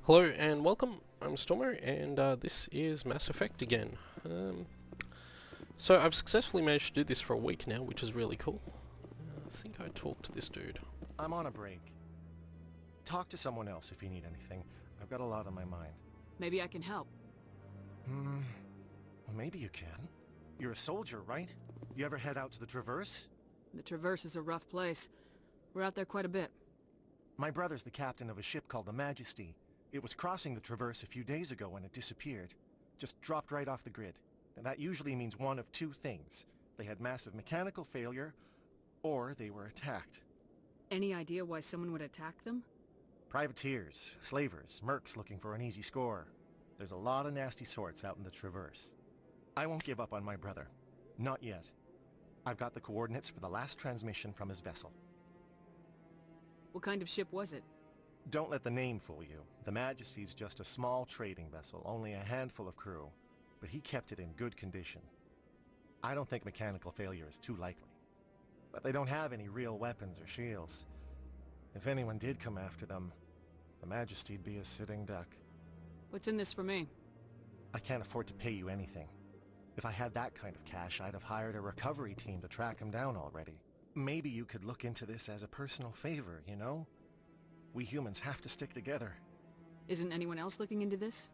Hello and welcome, I'm Stormo and this is Mass Effect again. So I've successfully managed to do this for a week now, which is really cool. I think I talked to this dude. I'm on a break. Talk to someone else if you need anything. I've got a lot on my mind. Maybe I can help. Well, maybe you can. You're a soldier, right? You ever head out to the Traverse? The Traverse is a rough place. We're out there quite a bit. My brother's the captain of a ship called the Majesty. It was crossing the Traverse a few days ago when it disappeared. Just dropped right off the grid. And that usually means one of two things. They had massive mechanical failure, or they were attacked. Any idea why someone would attack them? Privateers, slavers, mercs looking for an easy score. There's a lot of nasty sorts out in the Traverse. I won't give up on my brother. Not yet. I've got the coordinates for the last transmission from his vessel. What kind of ship was it? Don't let the name fool you. The Majesty's just a small trading vessel, only a handful of crew. But he kept it in good condition. I don't think mechanical failure is too likely. But they don't have any real weapons or shields. If anyone did come after them, the Majesty'd be a sitting duck. What's in this for me? I can't afford to pay you anything. If I had that kind of cash, I'd have hired a recovery team to track him down already. Maybe you could look into this as a personal favor, you know? We humans have to stick together. Isn't anyone else looking into this?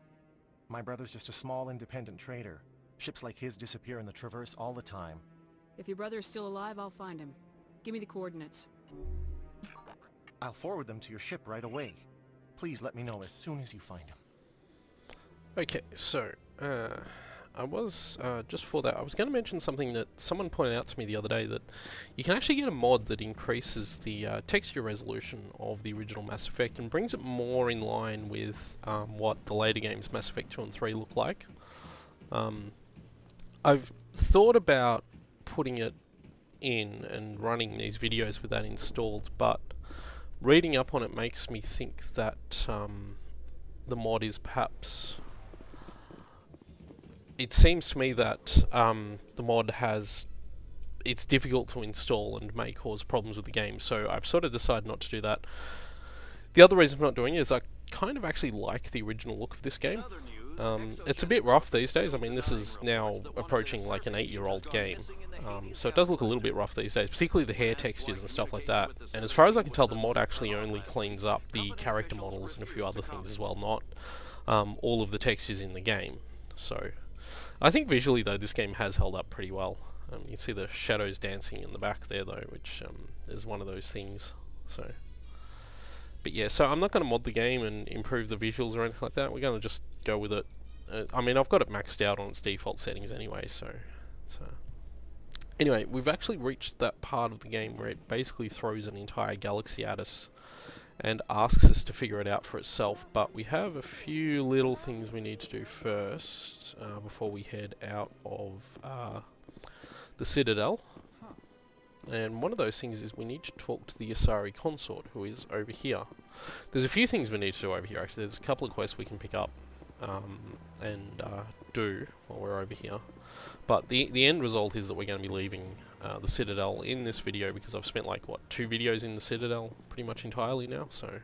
My brother's just a small independent trader. Ships like his disappear in the Traverse all the time. If your brother is still alive, I'll find him. Give me the coordinates. I'll forward them to your ship right away. Please let me know as soon as you find him. Okay, so, I was, just before that, I was going to mention something that someone pointed out to me the other day, that you can actually get a mod that increases the texture resolution of the original Mass Effect and brings it more in line with what the later games Mass Effect 2 and 3 look like. I've thought about putting it in and running these videos with that installed, but reading up on it makes me think that the mod is perhaps... It seems to me that the mod it's difficult to install and may cause problems with the game, so I've sort of decided not to do that. The other reason I'm not doing it is I kind of actually like the original look of this game. It's a bit rough these days. I mean, this is now approaching like an 8-year-old game, so it does look a little bit rough these days, particularly the hair textures and stuff like that. And as far as I can tell, the mod actually only cleans up the character models and a few other things as well, not all of the textures in the game. So I think visually, though, this game has held up pretty well. You can see the shadows dancing in the back there, though, which is one of those things. So, but yeah, so I'm not going to mod the game and improve the visuals or anything like that. We're going to just go with it. I mean, I've got it maxed out on its default settings anyway, so... Anyway, we've actually reached that part of the game where it basically throws an entire galaxy at us and asks us to figure it out for itself, but we have a few little things we need to do first before we head out of the Citadel. And one of those things is we need to talk to the Asari Consort, who is over here. There's a few things we need to do over here, actually. There's a couple of quests we can pick up and do while we're over here. But the end result is that we're going to be leaving the Citadel in this video, because I've spent like, what, 2 videos in the Citadel pretty much entirely now, so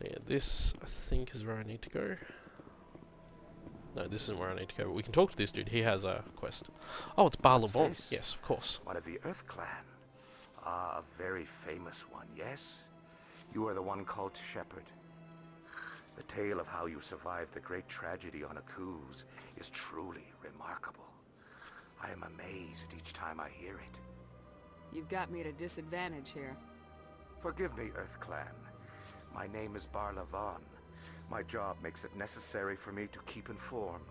yeah, this I think is where I need to go. No, this isn't where I need to go, but we can talk to this dude. He has a quest. Oh, it's Bar Levon. Yes, of course. One of the Earth Clan. Ah, a very famous one, yes? You are the one called Shepard. The tale of how you survived the great tragedy on Akuz is truly remarkable. I am amazed each time I hear it. You've got me at a disadvantage here. Forgive me, Earth Clan. My name is Bar Levon. My job makes it necessary for me to keep informed.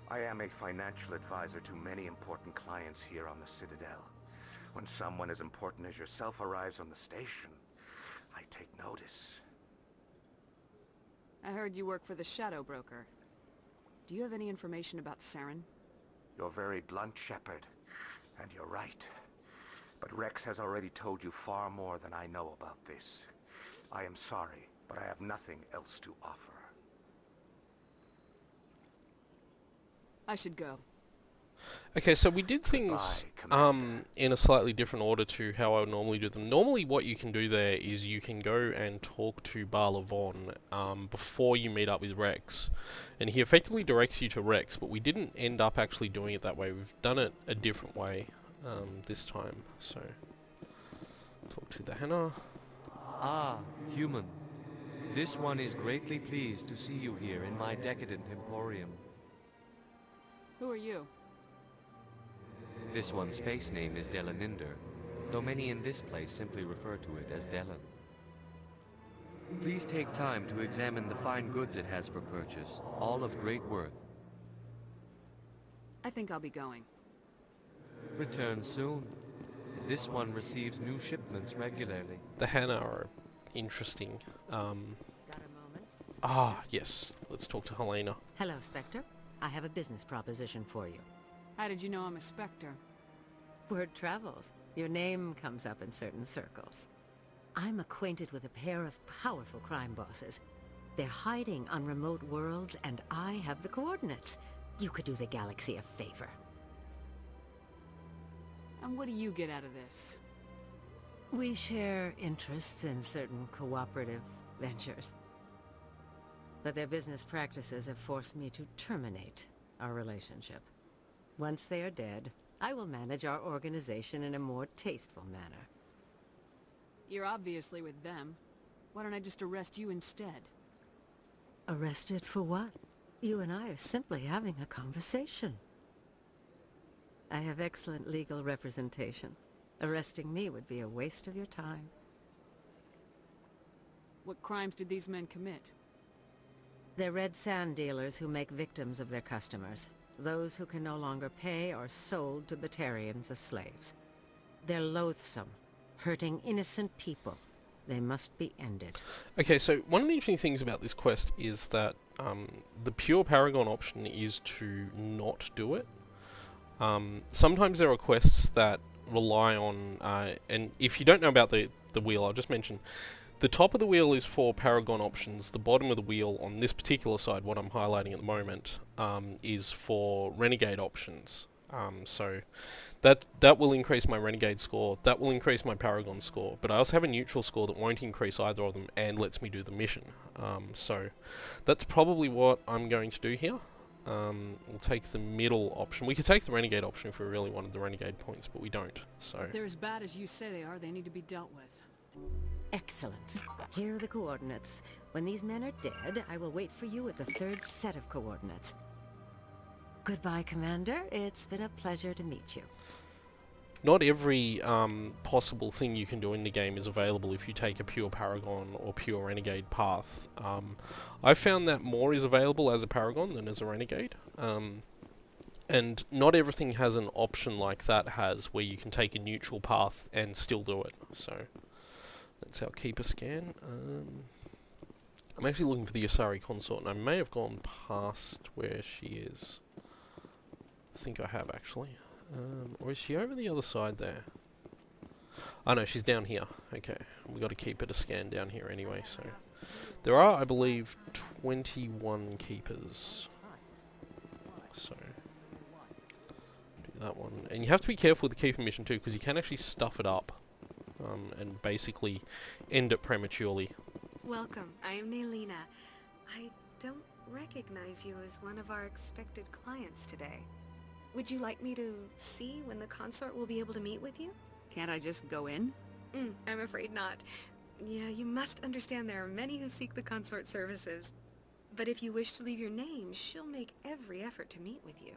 I am a financial advisor to many important clients here on the Citadel. When someone as important as yourself arrives on the station, I take notice. I heard you work for the Shadow Broker. Do you have any information about Saren? You're very blunt, Shepard, and you're right. But Rex has already told you far more than I know about this. I am sorry, but I have nothing else to offer. I should go. Okay, so we did things Goodbye, Commander. in a slightly different order to how I would normally do them. Normally what you can do there is you can go and talk to Barla Von before you meet up with Rex. And he effectively directs you to Rex, but we didn't end up actually doing it that way. We've done it a different way this time. So, talk to the Hannah. Ah, human. This one is greatly pleased to see you here in my decadent emporium. Who are you? This one's face name is Delaninder, though many in this place simply refer to it as Delan. Please take time to examine the fine goods it has for purchase, all of great worth. I think I'll be going. Return soon. This one receives new shipments regularly. The Hannah are interesting. Got a moment? Yes. Let's talk to Helena. Hello, Spectre. I have a business proposition for you. How did you know I'm a Spectre? Word travels. Your name comes up in certain circles. I'm acquainted with a pair of powerful crime bosses. They're hiding on remote worlds, and I have the coordinates. You could do the galaxy a favor. And what do you get out of this? We share interests in certain cooperative ventures. But their business practices have forced me to terminate our relationship. Once they are dead, I will manage our organization in a more tasteful manner. You're obviously with them. Why don't I just arrest you instead? Arrested for what? You and I are simply having a conversation. I have excellent legal representation. Arresting me would be a waste of your time. What crimes did these men commit? They're red sand dealers who make victims of their customers. Those who can no longer pay are sold to Batarians as slaves. They're loathsome, hurting innocent people. They must be ended. Okay, so one of the interesting things about this quest is that the pure Paragon option is to not do it. Sometimes there are quests that rely on, and if you don't know about the wheel, I'll just mention, the top of the wheel is for Paragon options, the bottom of the wheel on this particular side, what I'm highlighting at the moment, is for Renegade options. So that will increase my Renegade score, that will increase my Paragon score, but I also have a neutral score that won't increase either of them and lets me do the mission. So that's probably what I'm going to do here. We'll take the middle option. We could take the Renegade option if we really wanted the Renegade points, but we don't. So If they're as bad as you say they are, they need to be dealt with. Excellent. Here are the coordinates. When these men are dead, I will wait for you at the third set of coordinates. Goodbye, Commander. It's been a pleasure to meet you. not every possible thing you can do in the game is available if you take a pure Paragon or pure Renegade path. I found that more is available as a Paragon than as a Renegade. And not everything has an option like that has, where you can take a neutral path and still do it. So that's our keeper scan. I'm actually looking for the Asari Consort, and I may have gone past where she is. I think I have, actually. Or is she over the other side there? Oh no, she's down here. Okay, we got to keep it a scan down here anyway, so... There are, I believe, 21 keepers. So... do that one. And you have to be careful with the keeper mission too, because you can actually stuff it up. And basically end it prematurely. Welcome. I am Naelina. I don't recognize you as one of our expected clients today. Would you like me to see when the consort will be able to meet with you? Can't I just go in? I'm afraid not. Yeah, you must understand there are many who seek the consort services. But if you wish to leave your name, she'll make every effort to meet with you.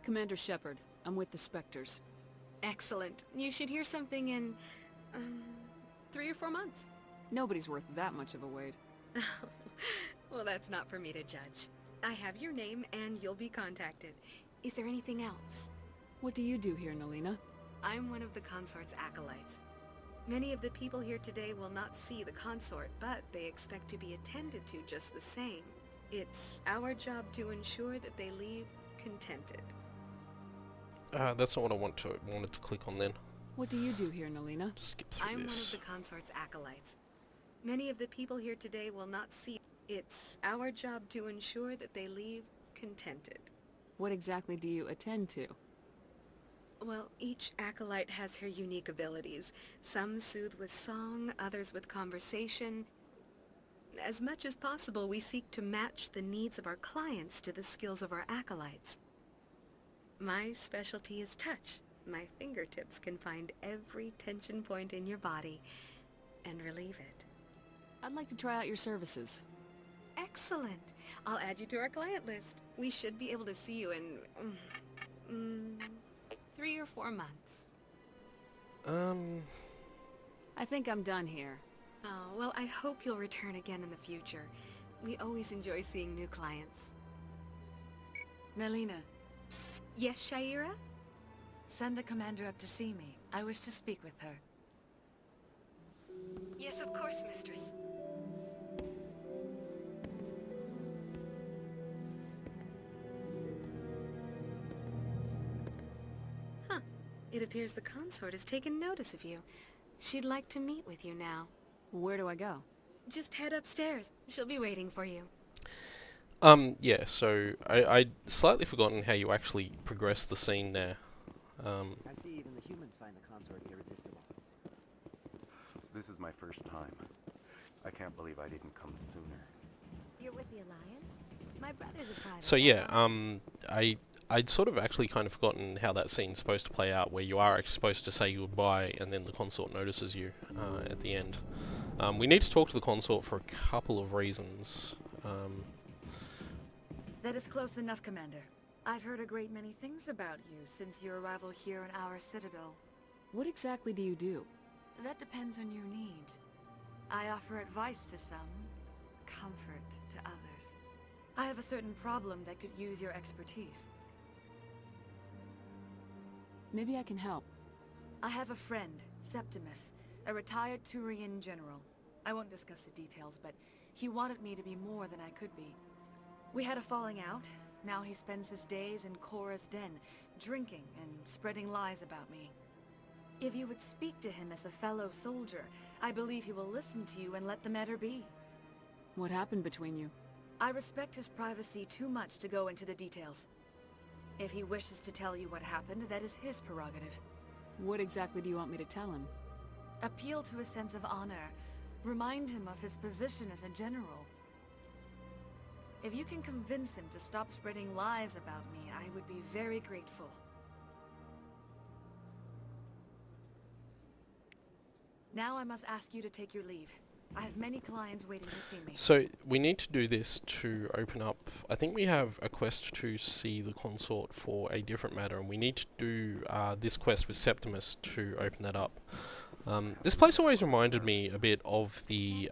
Commander Shepard, I'm with the Spectres. Excellent. You should hear something in, 3 or 4 months. Nobody's worth that much of a wait. Well, that's not for me to judge. I have your name and you'll be contacted. Is there anything else? What do you do here, Naelina? I'm one of the consort's acolytes. Many of the people here today will not see the consort, but they expect to be attended to just the same. It's our job to ensure that they leave contented. That's not what I wanted to click on then. What do you do here, Naelina? Skip through I'm this. one of the consort's acolytes. Many of the people here today will not see... It's our job to ensure that they leave contented. What exactly do you attend to? Well, each acolyte has her unique abilities. Some soothe with song, others with conversation. As much as possible, we seek to match the needs of our clients to the skills of our acolytes. My specialty is touch. My fingertips can find every tension point in your body and relieve it. I'd like to try out your services. Excellent. I'll add you to our client list. We should be able to see you in 3 or 4 months. I think I'm done here. Oh, well, I hope you'll return again in the future. We always enjoy seeing new clients. Nelina, Yes, Shaira? send the commander up to see me. I wish to speak with her. Yes, of course, mistress. Huh. It appears the consort has taken notice of you. She'd like to meet with you now. Where do I go? Just head upstairs. She'll be waiting for you. Yeah, so I'd slightly forgotten how you actually progressed the scene there. I see even the humans find the consort irresistible. This is my first time. I can't believe I didn't come sooner. You're with the Alliance? My brother's a private. So yeah, I'd sort of actually kind of forgotten how that scene's supposed to play out, where you are actually supposed to say goodbye and then the consort notices you at the end. We need to talk to the consort for a couple of reasons. That is close enough, Commander. I've heard a great many things about you since your arrival here in our Citadel. What exactly do you do? That depends on your needs. I offer advice to some, comfort to others. I have a certain problem that could use your expertise. Maybe I can help. I have a friend, Septimus, a retired Turian general. I won't discuss the details, but he wanted me to be more than I could be. We had a falling out. Now he spends his days in Korra's den, drinking and spreading lies about me. If you would speak to him as a fellow soldier, I believe he will listen to you and let the matter be. What happened between you? I respect his privacy too much to go into the details. If he wishes to tell you what happened, that is his prerogative. What exactly do you want me to tell him? Appeal to his sense of honor. Remind him of his position as a general. If you can convince him to stop spreading lies about me, I would be very grateful. Now I must ask you to take your leave. I have many clients waiting to see me. So we need to do this to open up. I think we have a quest to see the consort for a different matter, and we need to do this quest with Septimus to open that up. This place always reminded me a bit of the...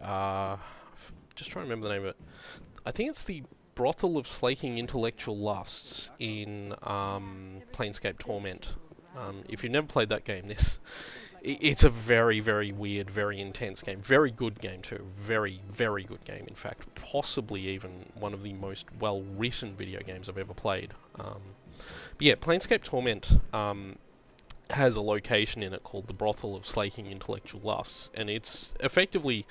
just trying to remember the name of it. I think it's the Brothel of Slaking Intellectual Lusts in Planescape Torment. If you've never played that game, it's a very, very weird, very intense game. Very good game too. Very, very good game, in fact. Possibly even one of the most well-written video games I've ever played. But yeah, Planescape Torment has a location in it called the Brothel of Slaking Intellectual Lusts, and it's effectively...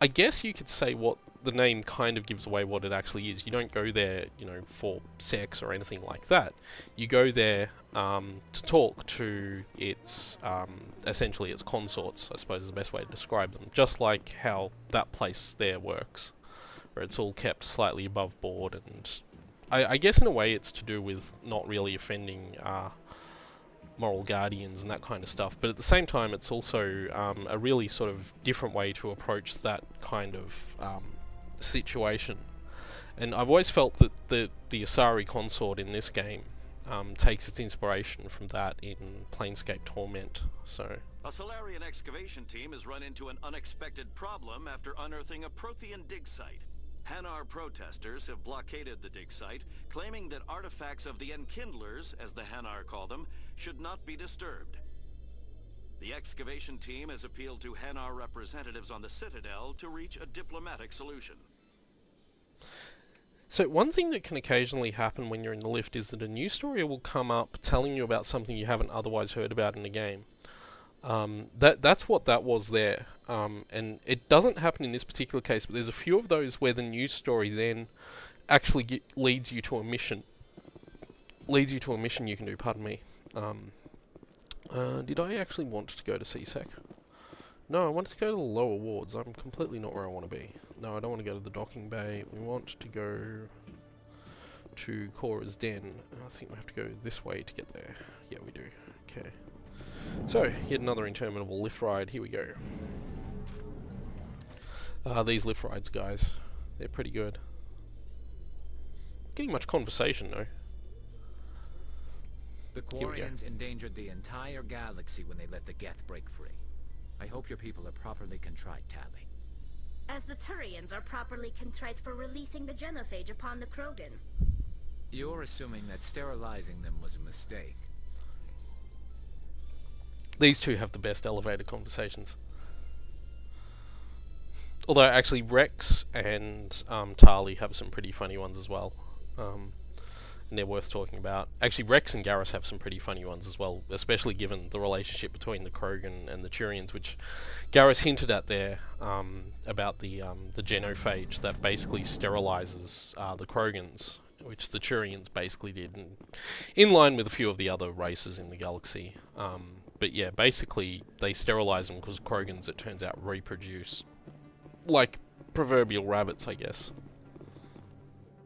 I guess you could say what the name kind of gives away what it actually is. You don't go there, you know, for sex or anything like that. You go there to talk to its, essentially its consorts, I suppose is the best way to describe them. Just like how that place there works, where it's all kept slightly above board. And I guess in a way it's to do with not really offending moral guardians and that kind of stuff, but at the same time it's also a really sort of different way to approach that kind of situation. And I've always felt that the Asari consort in this game takes its inspiration from that in Planescape Torment. So a Solarian excavation team has run into an unexpected problem after unearthing a Prothean dig site. Hanar protesters have blockaded the dig site, claiming that artifacts of the Enkindlers, as the Hanar call them, should not be disturbed. The excavation team has appealed to Hanar representatives on the Citadel to reach a diplomatic solution. So one thing that can occasionally happen when you're in the lift is that a news story will come up telling you about something you haven't otherwise heard about in the game. That's what that was there. and it doesn't happen in this particular case, but there's a few of those where the news story then actually leads you to a mission. Leads you to a mission you can do, pardon me. Did I actually want to go to CSEC? No, I wanted to go to the lower wards. I'm completely not where I want to be. No, I don't want to go to the docking bay. We want to go to Cora's Den. I think we have to go this way to get there. Yeah, we do. Okay. So, yet another interminable lift ride. Here we go. These lift rides, guys. They're pretty good. Getting much conversation, though. The Quarians endangered the entire galaxy when they let the Geth break free. I hope your people are properly contrite, Tali. As the Turians are properly contrite for releasing the genophage upon the Krogan. You're assuming that sterilizing them was a mistake. These two have the best elevator conversations. Although, actually, Rex and Tali have some pretty funny ones as well. And they're worth talking about. Actually, Rex and Garrus have some pretty funny ones as well, especially given the relationship between the Krogan and the Turians, which Garrus hinted at there, about the genophage that basically sterilizes the Krogans, which the Turians basically did, in line with a few of the other races in the galaxy. But yeah, basically, they sterilize them because Krogans, it turns out, reproduce like proverbial rabbits, I guess.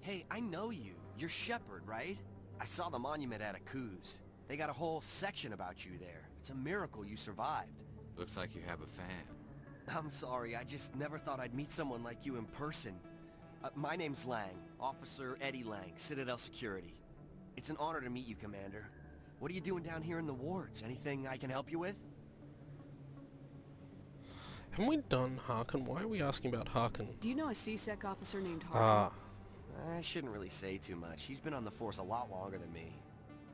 Hey, I know you. You're Shepard, right? I saw the monument at Akuz. They got a whole section about you there. It's a miracle you survived. Looks like you have a fan. I'm sorry, I just never thought I'd meet someone like you in person. My name's Lang, Officer Eddie Lang, Citadel Security. It's an honor to meet you, Commander. What are you doing down here in the wards? Anything I can help you with? Haven't we done Harkin? Why are we asking about Harkin? Do you know a CSEC officer named Harkin? I shouldn't really say too much. He's been on the force a lot longer than me.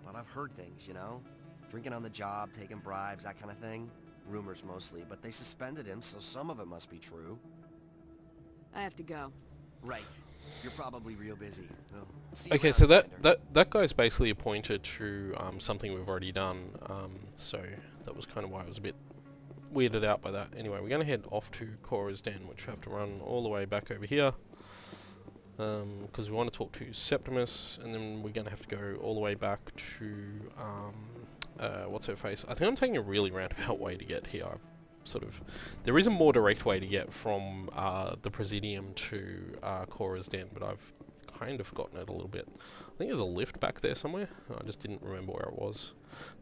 But I've heard things, you know? Drinking on the job, taking bribes, that kind of thing. Rumors mostly, but they suspended him, so some of it must be true. I have to go. Right. You're probably real busy. Well, see okay, so that guy's basically appointed to something we've already done. So that was kind of why I was a bit weirded out by that. Anyway, we're going to head off to Cora's Den, which we have to run all the way back over here. Because we want to talk to Septimus, and then we're going to have to go all the way back to, what's her face? I think I'm taking a really roundabout way to get here. There is a more direct way to get from the Presidium to Cora's Den, but I've kind of forgotten it a little bit. I think there's a lift back there somewhere. I just didn't remember where it was.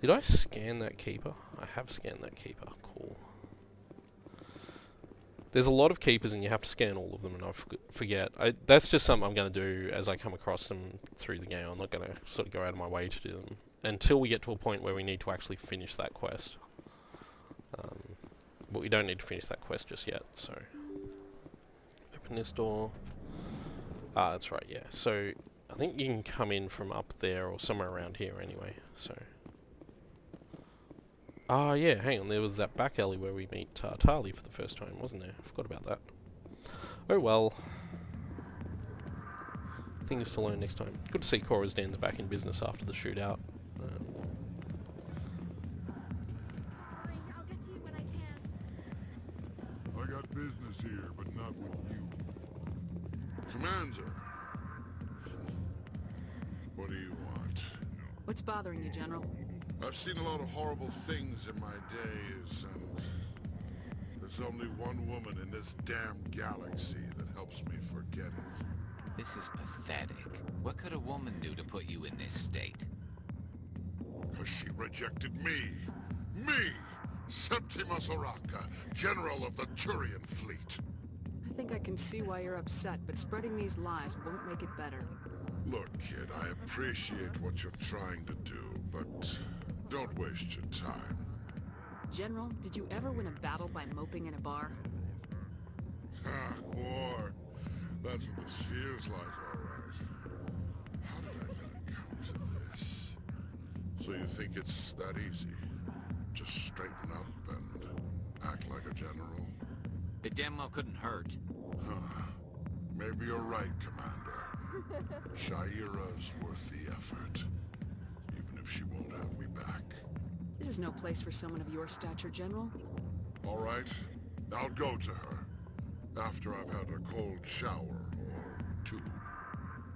Did I scan that keeper? I have scanned that keeper. Cool. There's a lot of keepers and you have to scan all of them, and I forget. That's just something I'm going to do as I come across them through the game. I'm not going to sort of go out of my way to do them until we get to a point where we need to actually finish that quest. But we don't need to finish that quest just yet, so... Open this door. That's right, yeah. So, I think you can come in from up there or somewhere around here anyway, so... yeah, hang on, there was that back alley where we meet Tali for the first time, wasn't there? I forgot about that. Oh well. Things to learn next time. Good to see Cora's Den's back in business after the shootout. I'll get to you when I can. I got business here, but not with you. Commander! What do you want? What's bothering you, General? I've seen a lot of horrible things in my days, and there's only one woman in this damn galaxy that helps me forget it. This is pathetic. What could a woman do to put you in this state? 'Cause she rejected me! Me! Septimus Oraka, General of the Turian Fleet! I think I can see why you're upset, but spreading these lies won't make it better. Look, kid, I appreciate what you're trying to do, but don't waste your time. General, did you ever win a battle by moping in a bar? War. That's what this feels like, alright. How did I let it come to this? So you think it's that easy? Just straighten up and act like a general? It damn well couldn't hurt. Maybe you're right, Commander. Shaira's worth the effort. Even if she won't have me back. This is no place for someone of your stature, General. Alright. I'll go to her. After I've had a cold shower or two.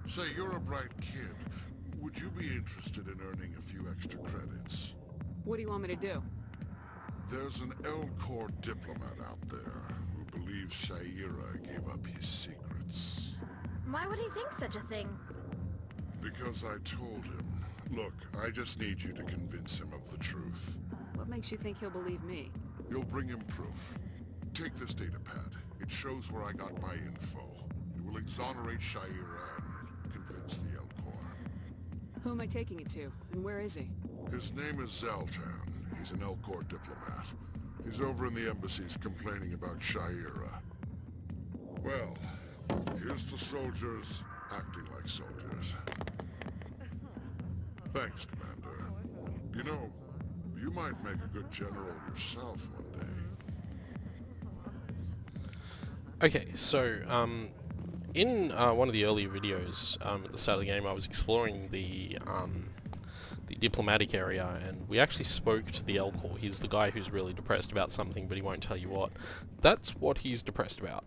Say, you're a bright kid. Would you be interested in earning a few extra credits? What do you want me to do? There's an Elcor diplomat out there who believes Shaira gave up his secrets. Why would he think such a thing? Because I told him. Look, I just need you to convince him of the truth. What makes you think he'll believe me? You'll bring him proof. Take this datapad. It shows where I got my info. It will exonerate Shaira and convince the Elcor. Who am I taking it to, and where is he? His name is Zaltan. He's an Elcor diplomat. He's over in the embassies complaining about Shaira. Well, here's to soldiers acting like soldiers. Thanks, Commander. You know, you might make a good general yourself one day. Okay, so, in one of the earlier videos at the start of the game, I was exploring the diplomatic area, and we actually spoke to the Elcor. He's the guy who's really depressed about something, but he won't tell you what. That's what he's depressed about.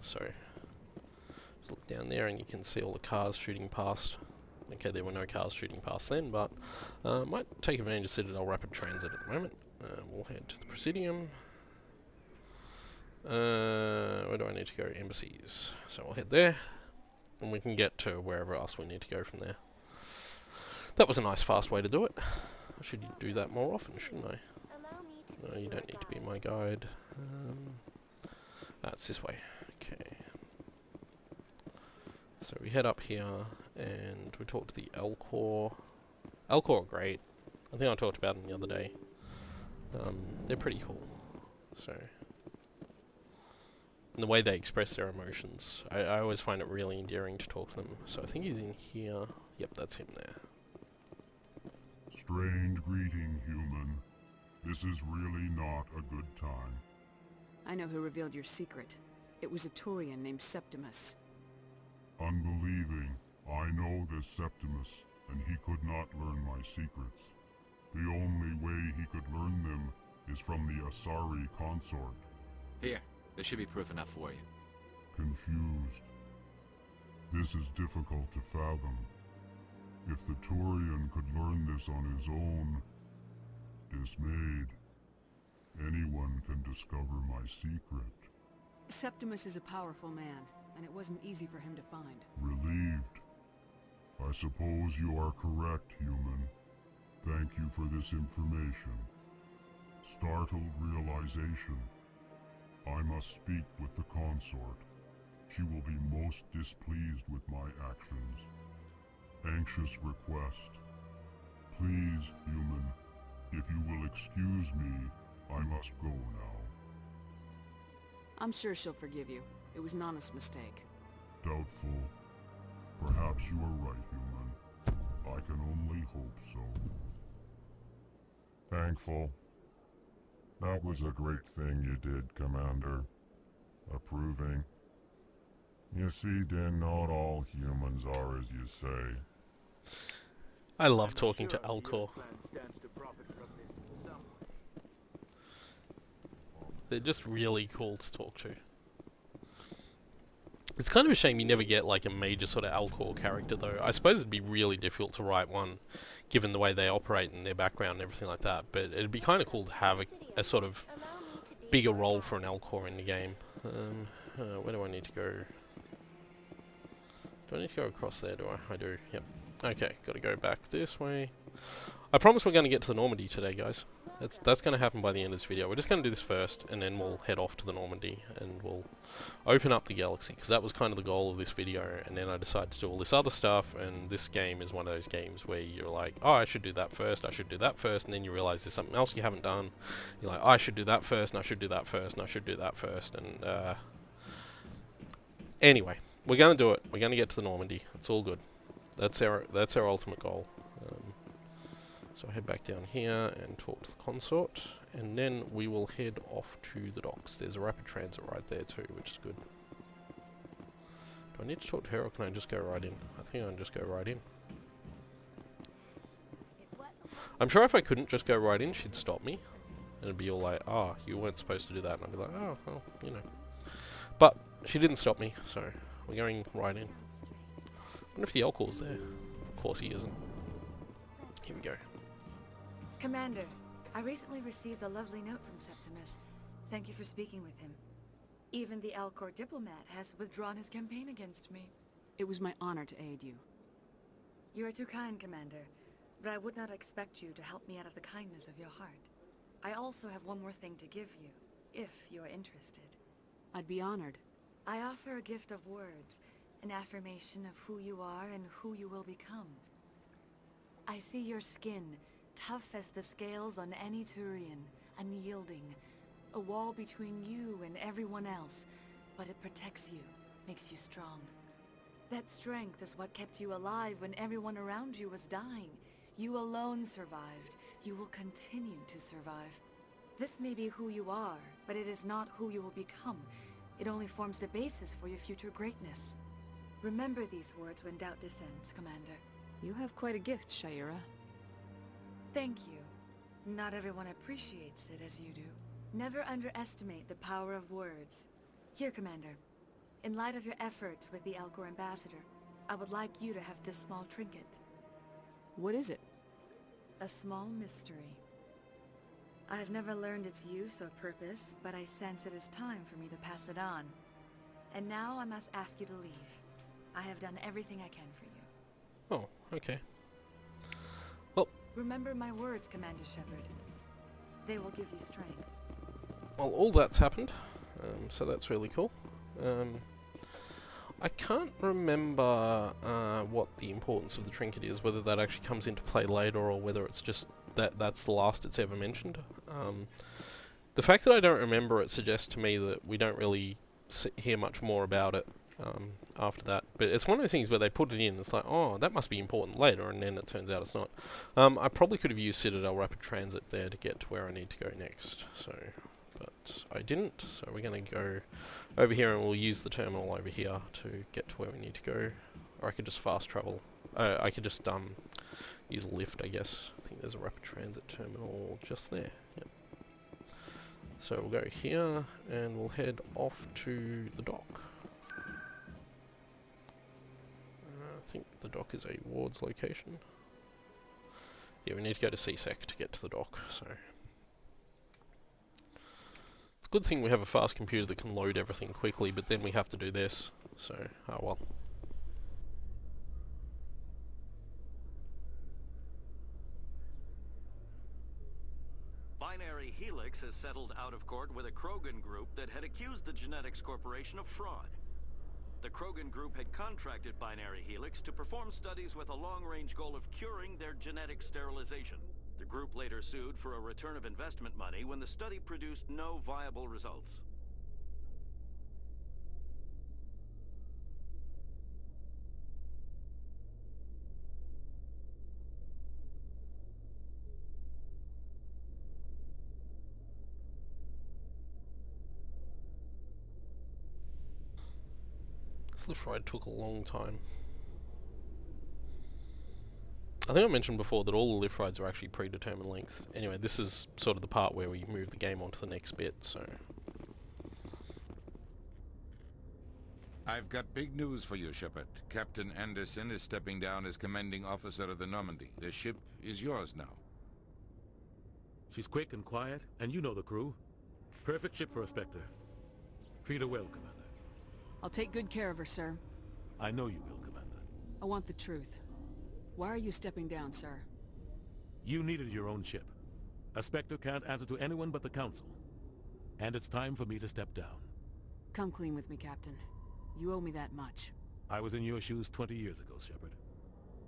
So, just look down there and you can see all the cars shooting past. Okay, there were no cars shooting past then, but might take advantage of Citadel Rapid Transit at the moment. We'll head to the Presidium. Where do I need to go? Embassies. So we'll head there, and we can get to wherever else we need to go from there. That was a nice fast way to do it. I should do that more often, shouldn't I? No, you don't need to be my guide. It's this way. Okay. So we head up here, and we talk to the Elcor. Elcor are great. I think I talked about them the other day. They're pretty cool. So, and the way they express their emotions, I always find it really endearing to talk to them. So I think he's in here. Yep, that's him there. Strange greeting, human. This is really not a good time. I know who revealed your secret. It was a Turian named Septimus. Unbelieving, I know this Septimus, and he could not learn my secrets. The only way he could learn them is from the Asari Consort. Here, there should be proof enough for you. Confused. This is difficult to fathom. If the Turian could learn this on his own, dismayed, anyone can discover my secret. Septimus is a powerful man, and it wasn't easy for him to find. Relieved. I suppose you are correct, human. Thank you for this information. Startled realization. I must speak with the consort. She will be most displeased with my actions. Anxious request. Please, human, if you will excuse me, I must go now. I'm sure she'll forgive you. It was an honest mistake. Doubtful. Perhaps you are right, human. I can only hope so. Thankful. That was a great thing you did, Commander. Approving. You see, Din, not all humans are as you say. I love talking to Elcor. They're just really cool to talk to. It's kind of a shame you never get like a major sort of Elcor character though. I suppose it'd be really difficult to write one, given the way they operate and their background and everything like that, but it'd be kind of cool to have a sort of bigger role for an Elcor in the game. Where do I need to go? Do I need to go across there, do I? I do, yep. Okay, gotta go back this way. I promise we're gonna get to the Normandy today, guys. That's gonna happen by the end of this video. We're just gonna do this first, and then we'll head off to the Normandy, and we'll open up the galaxy, because that was kind of the goal of this video, and then I decided to do all this other stuff, and this game is one of those games where you're like, oh, I should do that first, I should do that first, and then you realize there's something else you haven't done. You're like, oh, I should do that first, and I should do that first, and I should do that first, and anyway, we're gonna do it. We're gonna get to the Normandy. It's all good. That's our ultimate goal. So head back down here and talk to the consort, and then we will head off to the docks. There's a rapid transit right there too, which is good. Do I need to talk to her, or can I just go right in? I think I can just go right in. I'm sure if I couldn't just go right in, she'd stop me. And it'd be all like, oh, you weren't supposed to do that. And I'd be like, oh, well, you know. But she didn't stop me, so we're going right in. I wonder if the Elcor's there. Of course he isn't. Here we go. Commander, I recently received a lovely note from Septimus. Thank you for speaking with him. Even the Elcor diplomat has withdrawn his campaign against me. It was my honor to aid you. You are too kind, Commander, but I would not expect you to help me out of the kindness of your heart. I also have one more thing to give you, if you are interested. I'd be honored. I offer a gift of words, an affirmation of who you are and who you will become. I see your skin, tough as the scales on any Turian, unyielding, a wall between you and everyone else, but it protects you, makes you strong. That strength is what kept you alive when everyone around you was dying. You alone survived. You will continue to survive. This may be who you are, but it is not who you will become. It only forms the basis for your future greatness. Remember these words when doubt descends, Commander. You have quite a gift, Shaira. Thank you. Not everyone appreciates it as you do. Never underestimate the power of words. Here, Commander. In light of your efforts with the Elcor ambassador, I would like you to have this small trinket. What is it? A small mystery. I have never learned its use or purpose, but I sense it is time for me to pass it on. And now I must ask you to leave. I have done everything I can for you. Oh, okay. Well, remember my words, Commander Shepard. They will give you strength. Well, all that's happened, so that's really cool. I can't remember what the importance of the trinket is, whether that actually comes into play later or whether it's just that's the last it's ever mentioned. The fact that I don't remember it suggests to me that we don't really hear much more about it after that. But it's one of those things where they put it in, it's like, oh, that must be important later, and then it turns out it's not. I probably could have used Citadel Rapid Transit there to get to where I need to go next, but I didn't, so we're going to go over here and we'll use the terminal over here to get to where we need to go. Or I could just fast travel. I could just use a lift, I guess. I think there's a rapid transit terminal just there. Yep. So we'll go here and we'll head off to the dock. I think the dock is a Ward's location. Yeah, we need to go to CSEC to get to the dock, so... Good thing we have a fast computer that can load everything quickly, but then we have to do this, so, oh well. Binary Helix has settled out of court with a Krogan group that had accused the Genetics Corporation of fraud. The Krogan group had contracted Binary Helix to perform studies with a long-range goal of curing their genetic sterilization. The group later sued for a return of investment money when the study produced no viable results. This lift ride took a long time. I think I mentioned before that all the lift rides are actually predetermined length. Anyway, this is sort of the part where we move the game on to the next bit, so... I've got big news for you, Shepard. Captain Anderson is stepping down as commanding officer of the Normandy. The ship is yours now. She's quick and quiet, and you know the crew. Perfect ship for a Spectre. Treat her well, Commander. I'll take good care of her, sir. I know you will, Commander. I want the truth. Why are you stepping down, sir? You needed your own ship. A Spectre can't answer to anyone but the Council. And it's time for me to step down. Come clean with me, Captain. You owe me that much. I was in your shoes 20 years ago, Shepard.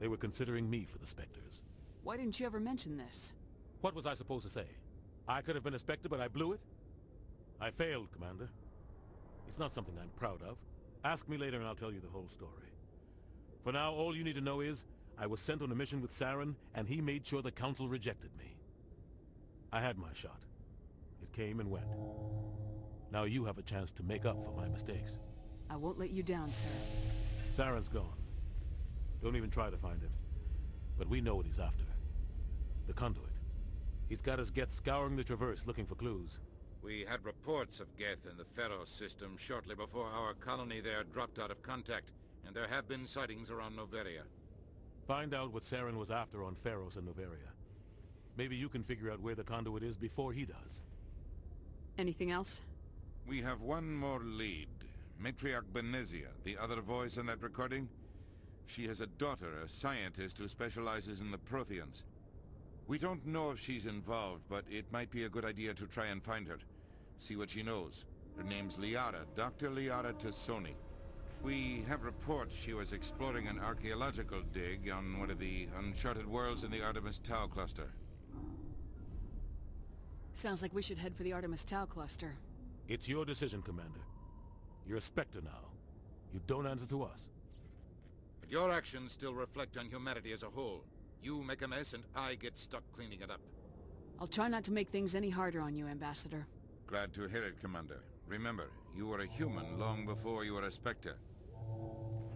They were considering me for the Spectres. Why didn't you ever mention this? What was I supposed to say? I could have been a Spectre, but I blew it? I failed, Commander. It's not something I'm proud of. Ask me later and I'll tell you the whole story. For now, all you need to know is, I was sent on a mission with Saren, and he made sure the Council rejected me. I had my shot. It came and went. Now you have a chance to make up for my mistakes. I won't let you down, sir. Saren's gone. Don't even try to find him. But we know what he's after. The conduit. He's got his Geth scouring the Traverse looking for clues. We had reports of Geth in the Pharaoh system shortly before our colony there dropped out of contact, and there have been sightings around Noveria. Find out what Saren was after on Pharos and Noveria. Maybe you can figure out where the conduit is before he does. Anything else? We have one more lead. Matriarch Benezia, the other voice in that recording. She has a daughter, a scientist who specializes in the Protheans. We don't know if she's involved, but it might be a good idea to try and find her. See what she knows. Her name's Liara, Dr. Liara Tassoni. We have reports she was exploring an archaeological dig on one of the uncharted worlds in the Artemis Tau cluster. Sounds like we should head for the Artemis Tau cluster. It's your decision, Commander. You're a Spectre now. You don't answer to us. But your actions still reflect on humanity as a whole. You make a mess and I get stuck cleaning it up. I'll try not to make things any harder on you, Ambassador. Glad to hear it, Commander. Remember, you were a human long before you were a Spectre.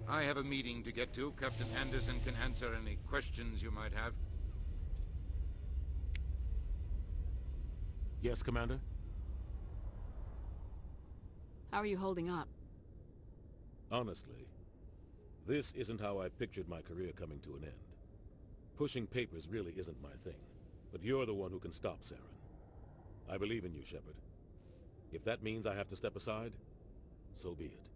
I have a meeting to get to. Captain Anderson can answer any questions you might have. Yes, Commander? How are you holding up? Honestly, this isn't how I pictured my career coming to an end. Pushing papers really isn't my thing, but you're the one who can stop Saren. I believe in you, Shepard. If that means I have to step aside, so be it.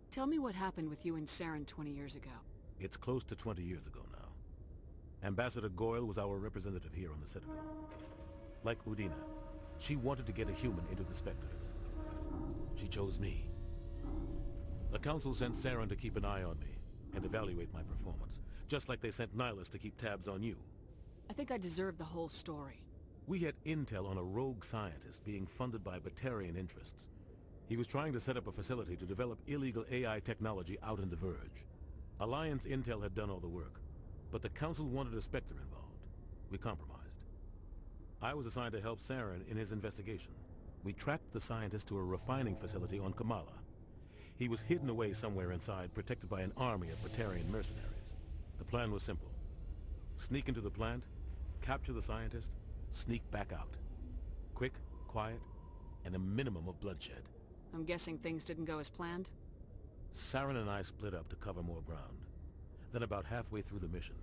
Tell me what happened with you and Saren 20 years ago. It's close to 20 years ago now. Ambassador Goyle was our representative here on the Citadel. Like Udina, she wanted to get a human into the Spectres. She chose me. The Council sent Saren to keep an eye on me and evaluate my performance, just like they sent Nihilus to keep tabs on you. I think I deserve the whole story. We had intel on a rogue scientist being funded by Batarian interests. He was trying to set up a facility to develop illegal AI technology out in the Verge. Alliance intel had done all the work, but the Council wanted a Spectre involved. We compromised. I was assigned to help Saren in his investigation. We tracked the scientist to a refining facility on Kamala. He was hidden away somewhere inside, protected by an army of Batarian mercenaries. The plan was simple. Sneak into the plant, capture the scientist, sneak back out. Quick, quiet, and a minimum of bloodshed. I'm guessing things didn't go as planned? Saren and I split up to cover more ground. Then about halfway through the mission,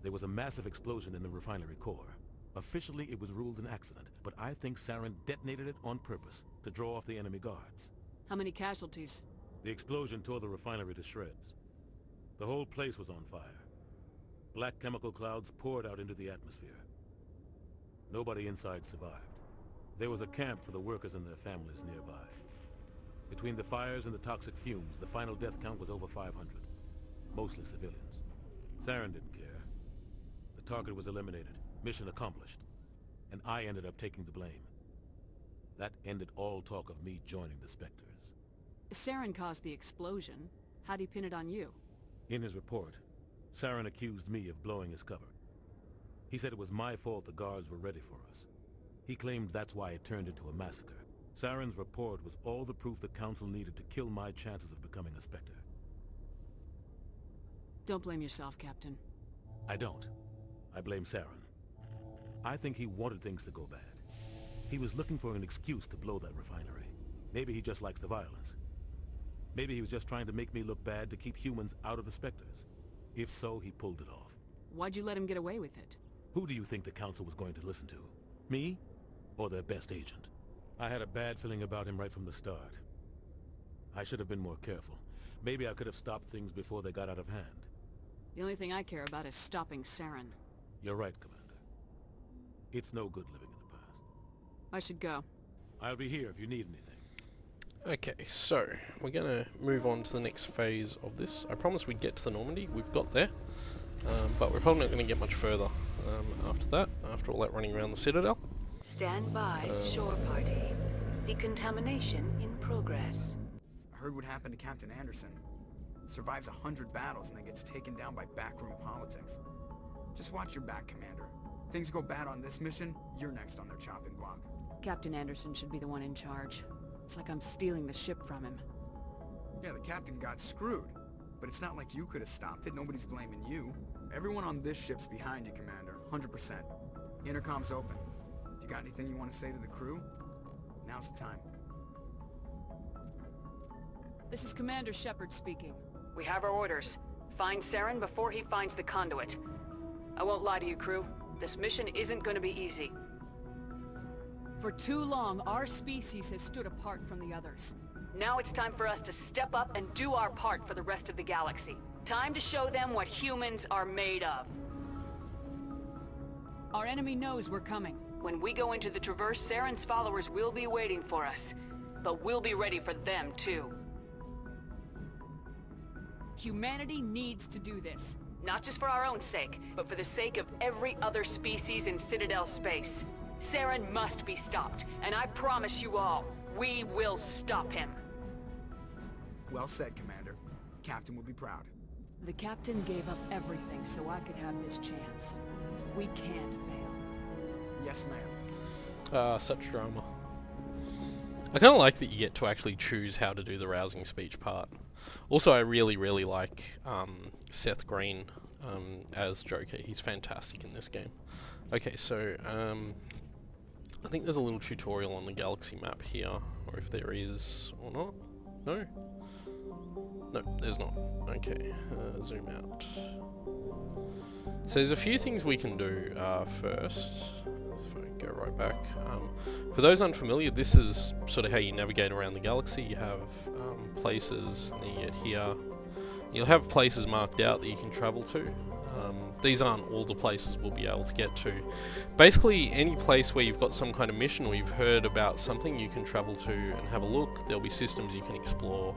there was a massive explosion in the refinery core. Officially, it was ruled an accident, but I think Saren detonated it on purpose to draw off the enemy guards. How many casualties? The explosion tore the refinery to shreds. The whole place was on fire. Black chemical clouds poured out into the atmosphere. Nobody inside survived. There was a camp for the workers and their families nearby. Between the fires and the toxic fumes, the final death count was over 500. Mostly civilians. Saren didn't care. The target was eliminated. Mission accomplished. And I ended up taking the blame. That ended all talk of me joining the Spectres. Saren caused the explosion. How'd he pin it on you? In his report, Saren accused me of blowing his cover. He said it was my fault the guards were ready for us. He claimed that's why it turned into a massacre. Saren's report was all the proof the Council needed to kill my chances of becoming a Spectre. Don't blame yourself, Captain. I don't. I blame Saren. I think he wanted things to go bad. He was looking for an excuse to blow that refinery. Maybe he just likes the violence. Maybe he was just trying to make me look bad to keep humans out of the Spectres. If so, he pulled it off. Why'd you let him get away with it? Who do you think the Council was going to listen to? Me? Or their best agent? I had a bad feeling about him right from the start. I should have been more careful. Maybe I could have stopped things before they got out of hand. The only thing I care about is stopping Saren. You're right, Commander. It's no good living in the past. I should go. I'll be here if you need anything. Okay, so we're going to move on to the next phase of this. I promised we'd get to the Normandy. We've got there. But we're probably not going to get much further after that, after all that running around the Citadel. Stand by, shore party. Decontamination in progress. I heard what happened to Captain Anderson. Survives 100 battles and then gets taken down by backroom politics. Just watch your back, Commander. Things go bad on this mission, you're next on their chopping block. Captain Anderson should be the one in charge. It's like I'm stealing the ship from him. Yeah, the captain got screwed. But it's not like you could have stopped it. Nobody's blaming you. Everyone on this ship's behind you, Commander. 100%. Intercom's open. If you got anything you want to say to the crew, now's the time. This is Commander Shepard speaking. We have our orders. Find Saren before he finds the conduit. I won't lie to you, crew. This mission isn't going to be easy. For too long, our species has stood apart from the others. Now it's time for us to step up and do our part for the rest of the galaxy. Time to show them what humans are made of. Our enemy knows we're coming. When we go into the Traverse, Saren's followers will be waiting for us. But we'll be ready for them, too. Humanity needs to do this. Not just for our own sake, but for the sake of every other species in Citadel space. Saren must be stopped, and I promise you all, we will stop him. Well said, Commander. Captain will be proud. The Captain gave up everything so I could have this chance. We can't fail. Yes, ma'am. Such drama. I kind of like that you get to actually choose how to do the rousing speech part. Also, I really, really like Seth Green as Joker. He's fantastic in this game. Okay, so I think there's a little tutorial on the galaxy map here, or if there is or not. No? No, there's not. Okay, zoom out. So there's a few things we can do first. If I go right back. For those unfamiliar, this is sort of how you navigate around the galaxy. You have places, and then you get here. You'll have places marked out that you can travel to. These aren't all the places we'll be able to get to. Basically, any place where you've got some kind of mission or you've heard about something, you can travel to and have a look. There'll be systems you can explore.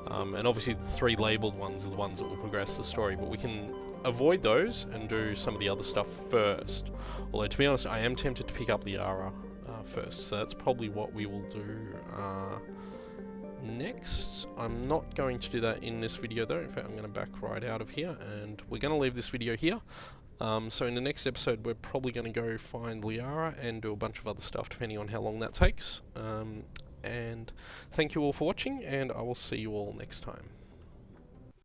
And obviously the 3 labelled ones are the ones that will progress the story, but we can avoid those and do some of the other stuff first. Although, to be honest, I am tempted to pick up the Liara first, so that's probably what we will do next. I'm not going to do that in this video though. In fact, I'm going to back right out of here, and we're going to leave this video here. So in the next episode, we're probably going to go find Liara and do a bunch of other stuff, depending on how long that takes. And thank you all for watching, and I will see you all next time.